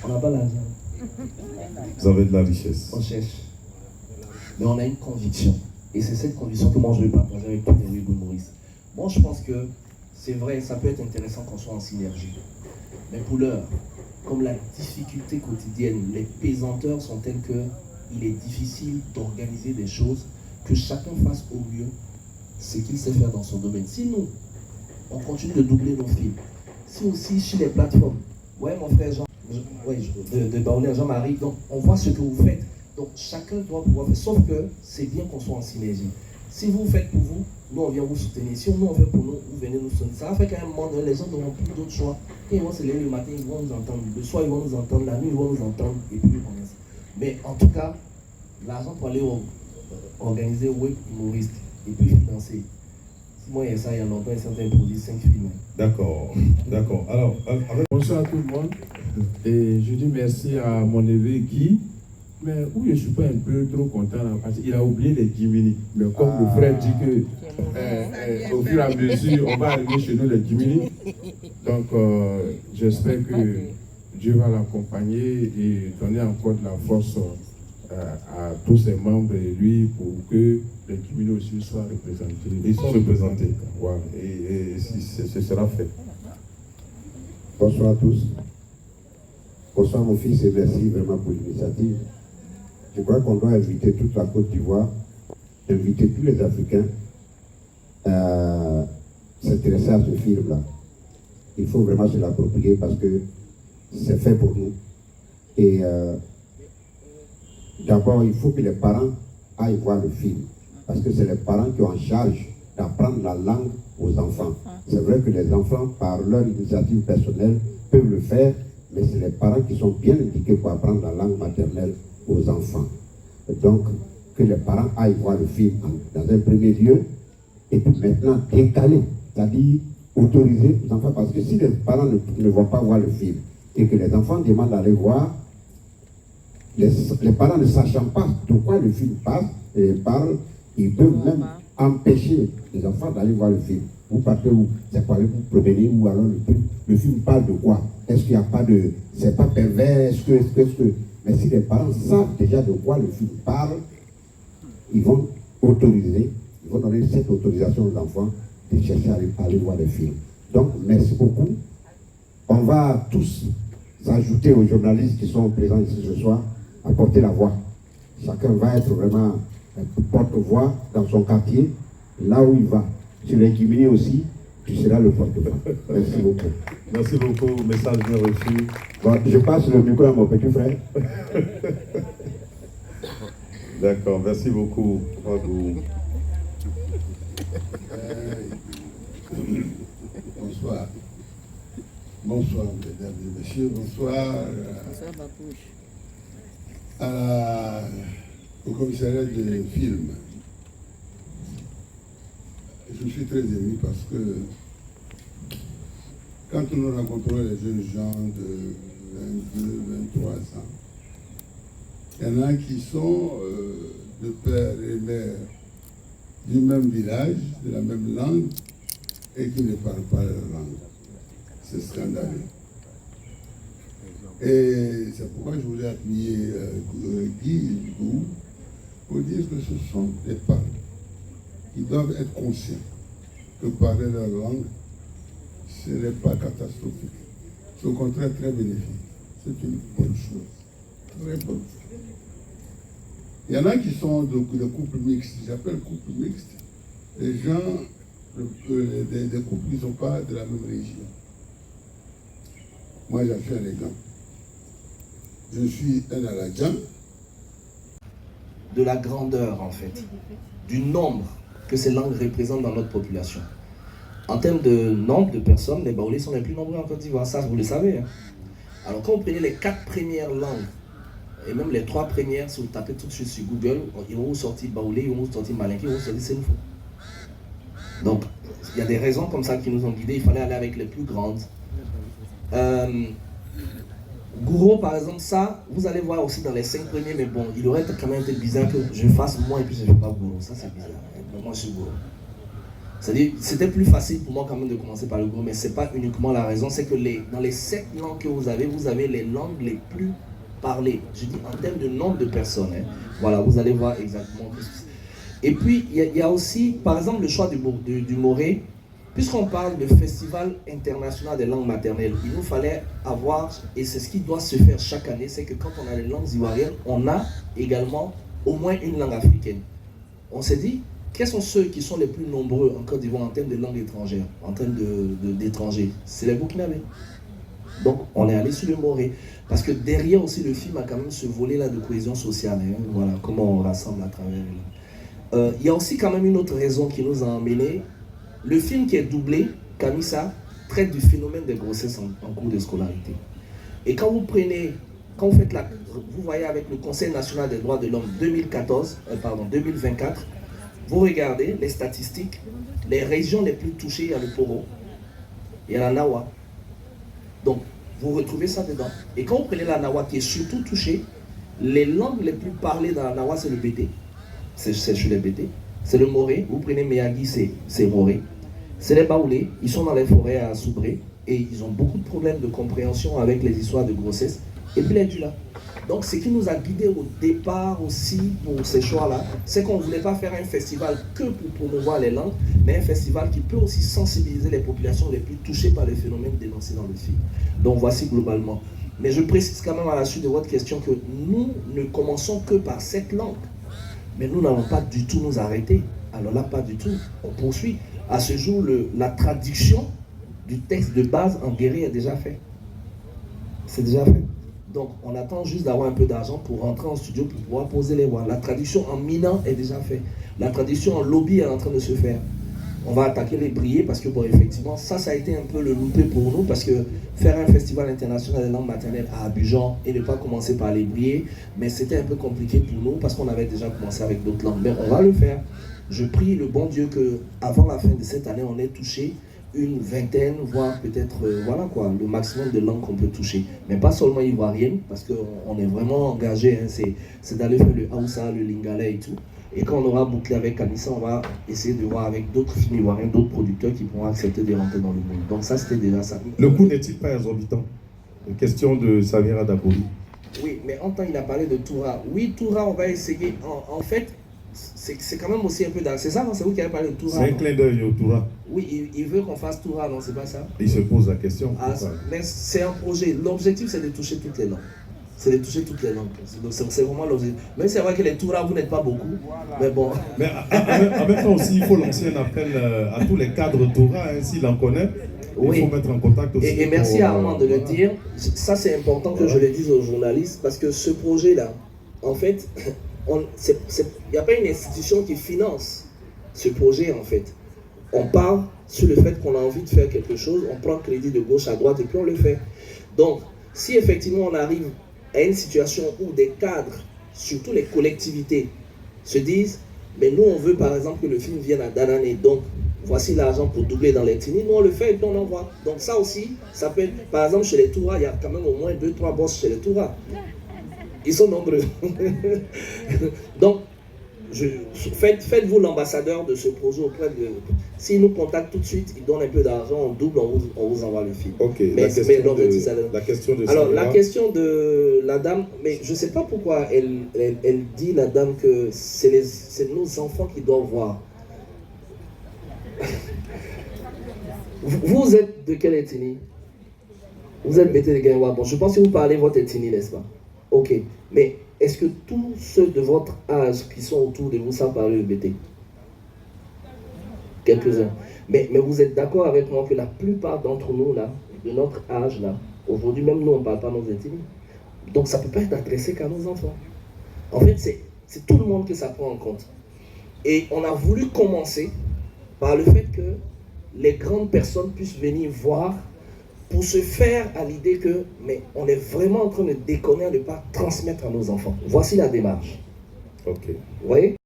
On n'a pas l'argent. Vous avez de la richesse. On cherche. Mais on a une conviction. Et c'est cette conviction que moi je vais partager avec tous les Wilbur Maurice. Moi je pense que c'est vrai, ça peut être intéressant qu'on soit en synergie. Mais pour l'heure, comme la difficulté quotidienne, les pesanteurs sont telles que il est difficile d'organiser des choses, que chacun fasse au mieux ce qu'il sait faire dans son domaine. Si nous, on continue de doubler nos films, si aussi sur les plateformes, ouais mon frère Jean, de Baoulé Jean-Marie, donc on voit ce que vous faites. Donc chacun doit pouvoir faire, sauf que c'est bien qu'on soit en synergie. Si vous faites pour vous, nous on vient vous soutenir. Si nous on fait pour nous, vous venez nous soutenir. Ça va faire qu'à un moment donné, les gens n'auront plus d'autre choix. Quand ils vont se lever le matin, ils vont nous entendre. Le soir, ils vont nous entendre. La nuit, ils vont nous entendre. Et puis on reste. Mais en tout cas, l'argent pour aller organiser web humoriste et puis financer. Si moi il y a ça, il y a longtemps, certains produits 5 films. D'accord, d'accord. Alors, bonsoir à tout le monde. Et je dis merci à mon neveu Guy. Mais où je ne suis pas un peu trop content là, parce qu'il a oublié les Jiminy. Mais comme le frère dit que au fur et à mesure, on va arriver chez nous les Jiminy. Donc j'espère que Dieu va l'accompagner et donner encore de la force à tous ses membres et lui pour que les Jiminy aussi soient représentés. Ils sont représentés. Voilà. Et ce sera fait. Bonsoir à tous. Bonsoir mon fils et merci vraiment pour l'initiative. Je crois qu'on doit inviter toute la Côte d'Ivoire, inviter tous les Africains à s'intéresser à ce film-là. Il faut vraiment se l'approprier parce que c'est fait pour nous. Et d'abord, il faut que les parents aillent voir le film. Parce que c'est les parents qui ont en charge d'apprendre la langue aux enfants. C'est vrai que les enfants, par leur initiative personnelle, peuvent le faire, mais c'est les parents qui sont bien indiqués pour apprendre la langue maternelle aux enfants. Donc, que les parents aillent voir le film dans un premier lieu, et puis maintenant décaler, c'est-à-dire autoriser les enfants, parce que si les parents ne vont pas voir le film, et que les enfants demandent d'aller voir, les parents ne sachant pas de quoi le film passe, et parlent, ils peuvent même empêcher les enfants d'aller voir le film. Vous partez où? C'est quoi? Vous promenez où? Alors le film parle de quoi? Est-ce qu'il n'y a pas de... C'est pas pervers? Est-ce que... Mais si les parents savent déjà de quoi le film parle, ils vont autoriser, ils vont donner cette autorisation aux enfants de chercher à aller voir le film. Donc, merci beaucoup. On va tous s'ajouter aux journalistes qui sont présents ici ce soir, à porter la voix. Chacun va être vraiment un porte-voix dans son quartier, là où il va. Sur les Guinéens aussi, tu seras le porte-voix. Merci beaucoup. Merci beaucoup, message bien reçu. Bon, je passe le micro à mon petit frère. D'accord, merci beaucoup. Bonsoir. Bonsoir, mesdames et messieurs. Bonsoir. Au commissariat de film. Je suis très ému parce que quand nous rencontrons les jeunes gens de 22, 23 ans, il y en a qui sont de père et mère du même village, de la même langue, et qui ne parlent pas leur langue. C'est scandaleux. Et c'est pourquoi je voulais appuyer Guy pour dire que ce sont des parents qui doivent être conscients que parler leur langue, ce n'est pas catastrophique. C'est au contraire très bénéfique. C'est une bonne chose. Très bonne chose. Il y en a qui sont de couples mixtes. J'appelle couples mixtes les gens, des couples qui ne sont pas de la même région. Moi, j'en suis un exemple. Je suis un Aladjan. De la grandeur, en fait, du nombre que ces langues représentent dans notre population. En termes de nombre de personnes, les Baoulés sont les plus nombreux en Côte d'Ivoire, ça vous le savez. Hein. Alors quand vous prenez les 4 premières langues, et même les 3 premières, si vous tapez tout de suite sur Google, ils vont vous sortir Baoulé, ils vont vous sortir Malinké, ils vont vous sortir Senfo. Donc, il y a des raisons comme ça qui nous ont guidés, il fallait aller avec les plus grandes. Gouro, par exemple, ça, vous allez voir aussi dans les 5 premiers, mais bon, il aurait quand même été bizarre que je fasse moi et puis je ne fais pas Gouro. Ça, c'est bizarre. Moi, je suis Gouro. C'est-à-dire, c'était plus facile pour moi quand même de commencer par le gros, mais ce n'est pas uniquement la raison, c'est que dans les 7 langues que vous avez les langues les plus parlées. Je dis en termes de nombre de personnes. Hein. Voilà, vous allez voir exactement. Et puis, il y a aussi, par exemple, le choix du Moré. Puisqu'on parle de Festival international des langues maternelles, il nous fallait avoir, et c'est ce qui doit se faire chaque année, c'est que quand on a les langues ivoiriennes, on a également au moins une langue africaine. On s'est dit, quels sont ceux qui sont les plus nombreux en Côte d'Ivoire en termes de langues étrangères, en termes d'étrangers? C'est les Burkinabés. Donc, on est allé sur le Moré. Parce que derrière aussi, le film a quand même ce volet-là de cohésion sociale. Hein, voilà, comment on rassemble à travers. Il y a aussi quand même une autre raison qui nous a emmenés. Le film qui est doublé, Kamisa, traite du phénomène des grossesses en cours de scolarité. Et quand vous faites vous voyez avec le Conseil national des droits de l'homme 2024, vous regardez les statistiques, les régions les plus touchées, il y a le Poro, il y a la Nawa. Donc, vous retrouvez ça dedans. Et quand vous prenez la Nawa qui est surtout touchée, les langues les plus parlées dans la Nawa, c'est le Bété. C'est chez les Bété. C'est le Moré. Vous prenez Meyagi, c'est Moré. C'est les Baoulés. Ils sont dans les forêts à Soubré. Et ils ont beaucoup de problèmes de compréhension avec les histoires de grossesse. Et puis les Dula. Donc, ce qui nous a guidés au départ aussi pour ces choix-là, c'est qu'on ne voulait pas faire un festival que pour promouvoir les langues, mais un festival qui peut aussi sensibiliser les populations les plus touchées par les phénomènes dénoncés dans le film. Donc, voici globalement. Mais je précise quand même à la suite de votre question que nous ne commençons que par cette langue. Mais nous n'allons pas du tout nous arrêter. Alors là, pas du tout. On poursuit. À ce jour, la traduction du texte de base en guéri est déjà fait. C'est déjà fait. Donc, on attend juste d'avoir un peu d'argent pour rentrer en studio pour pouvoir poser les voix. La traduction en minant est déjà faite. La traduction en lobby est en train de se faire. On va attaquer les brillés parce que, bon, effectivement, ça a été un peu le loupé pour nous parce que faire un festival international des langues maternelles à Abidjan et ne pas commencer par les brillés, mais c'était un peu compliqué pour nous parce qu'on avait déjà commencé avec d'autres langues. Mais on va le faire. Je prie le bon Dieu qu'avant la fin de cette année, on ait touché une vingtaine, voire peut-être, voilà quoi, le maximum de langues qu'on peut toucher. Mais pas seulement ivoirienne, parce qu'on est vraiment engagé, hein, c'est d'aller faire le Hausa, le Lingala et tout. Et quand on aura bouclé avec Kamisa, on va essayer de voir avec d'autres films ivoiriens, d'autres producteurs qui pourront accepter de rentrer dans le monde. Donc ça, c'était déjà ça. Le coût n'est-il pas exorbitant? Une question de Samira Dabouri. Oui, mais en temps, il a parlé de Toura. Oui, Toura, on va essayer. En fait, c'est quand même aussi un peu dans... C'est ça, non? C'est vous qui avez parlé de Toura. C'est un clin d'œil au Toura. Oui, il veut qu'on fasse Toura, non? C'est pas ça? Il se pose la question. Ah, mais c'est un projet. L'objectif, c'est de toucher toutes les langues. C'est de toucher toutes les langues. C'est vraiment l'objectif. Mais c'est vrai que les Toura, vous n'êtes pas beaucoup. Mais bon. Mais en même temps aussi, il faut lancer un appel à tous les cadres Toura, hein, s'il en connaît. Oui. Il faut mettre en contact aussi. Et merci à Armand de le dire. Ça, c'est important que je le dise aux journalistes parce que ce projet-là, en fait, il n'y a pas une institution qui finance ce projet, en fait. On part sur le fait qu'on a envie de faire quelque chose, on prend crédit de gauche à droite et puis on le fait. Donc, si effectivement on arrive à une situation où des cadres, surtout les collectivités, se disent, mais nous on veut par exemple que le film vienne à Danané, donc voici l'argent pour doubler dans les Tini, nous on le fait et puis on envoie. Donc ça aussi, ça peut être, par exemple chez les Toura, il y a quand même au moins 2-3 boss chez les Toura. Ils sont nombreux. Donc, faites-vous l'ambassadeur de ce projet auprès de... S'ils nous contactent tout de suite, ils donnent un peu d'argent, on double, on vous envoie le film. Ok, la question de alors, la question de la dame, mais je ne sais pas pourquoi elle dit, la dame, que c'est nos enfants qui doivent voir. Vous êtes de quelle ethnie? Vous êtes Bété de Gaïwa. Bon, je pense que vous parlez votre ethnie, n'est-ce pas? Ok, mais est-ce que tous ceux de votre âge qui sont autour de vous savent parler le Bété? Quelques-uns. Mais vous êtes d'accord avec moi que la plupart d'entre nous, là, de notre âge, là, aujourd'hui, même nous, on ne parle pas nos ethnies. Donc, ça ne peut pas être adressé qu'à nos enfants. En fait, c'est tout le monde que ça prend en compte. Et on a voulu commencer par le fait que les grandes personnes puissent venir voir pour se faire à l'idée que, mais on est vraiment en train de déconner, de ne pas transmettre à nos enfants. Voici la démarche. Ok. Vous voyez?